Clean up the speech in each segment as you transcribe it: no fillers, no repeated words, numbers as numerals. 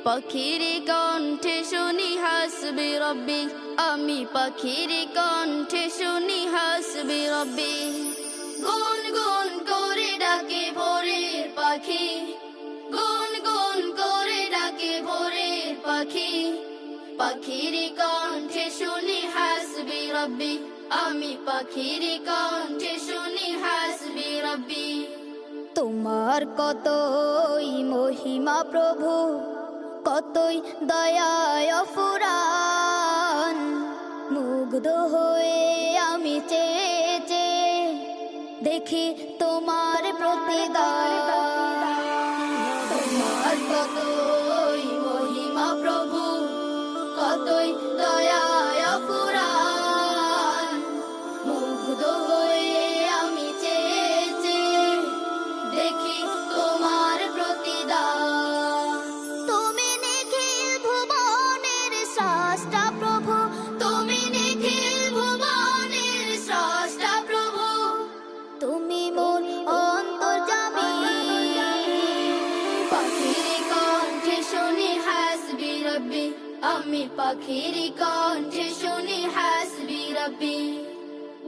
পাখির কণ্ঠে শুনি হাসবি রব্বি, আমি পাখির কণ্ঠে শুনি হাসবি রব্বি। গুন গুন করে ডাকে ভোরের পাখি, গুন গুন করে ডাকে ভোরের পাখি, পাখির কণ্ঠে শুনি হাসবি রব্বি, আমি পাখির কণ্ঠে শুনি হাসবি রব্বি। তোমার কতই মহিমা প্রভু, কতই দয়ায় ফুরান, মুগ্ধ হয়ে আমি চেয়ে চেয়ে দেখি তোমার প্রতিদান। তোমার কতই মহিমা প্রভু, কতই দয়ায় ফুরান, মুগ্ধ হয়ে আমি চেয়ে চেয়ে দেখি তোমার প্রতিদান। তুমি নিখিল ভুবনের স্রষ্টা প্রভু, তুমি নিখিল ভুবনের স্রষ্টা প্রভু, তুমি মোর অন্তর্যামী। পাখির কণ্ঠে শুনি হাসবি রব্বি, আমি পাখির কণ্ঠে শুনি হাসবি রব্বি।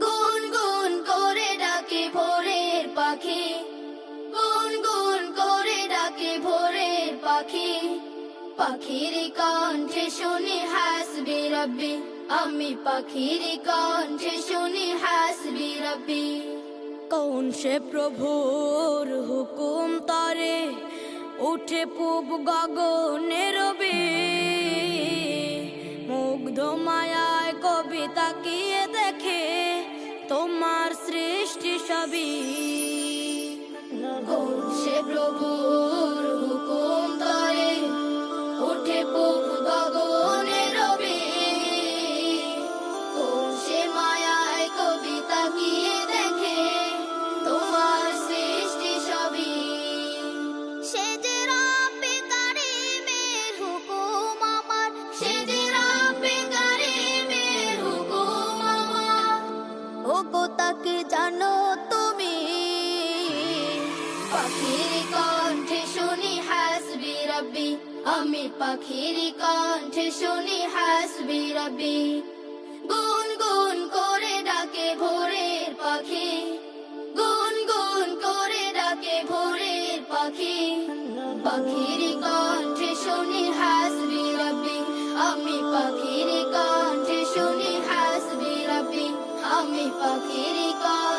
গুন গুন করে ডাকে ভোরের পাখি, গুন গুন করে ডাকে ভোরের পাখি, পাখির কণ্ঠে শুনি হাসবি রব্বি, আমি পাখির কণ্ঠে শুনি হাসবি রব্বি। কৌন সে প্রভুর হুকুম তরে উঠে পূব গগনে রবি, মুগ্ধ মায়ায় কবি তাকিয়ে দেখে তোমার সৃষ্টি সবই। কোন সে প্রভুর হুকুম তরে উঠে পূব গগনে রবি, কোন সে মায়ায় কবি তাকিয়ে দেখে তোমার সৃষ্টি সবই। সে যে রাব্বে কারিমের হুকুম আমার, সে যে রাব্বে কারিমের হুকুম আমার, ওগো তাকে জানো তুমি। পাখির কণ্ঠে শুনি হাসবি রব্বি, আমি পাখির কণ্ঠে শুনি হাসবি রব্বি। গুন গুন করে ডাকে ভোরের পাখি, গুন গুন করে ডাকে ভোরের পাখি, পাখির কণ্ঠে শুনি হাসবি রব্বি, আমি পাখির কণ্ঠে শুনি হাসবি রব্বি, আমি পাখির কণ্ঠে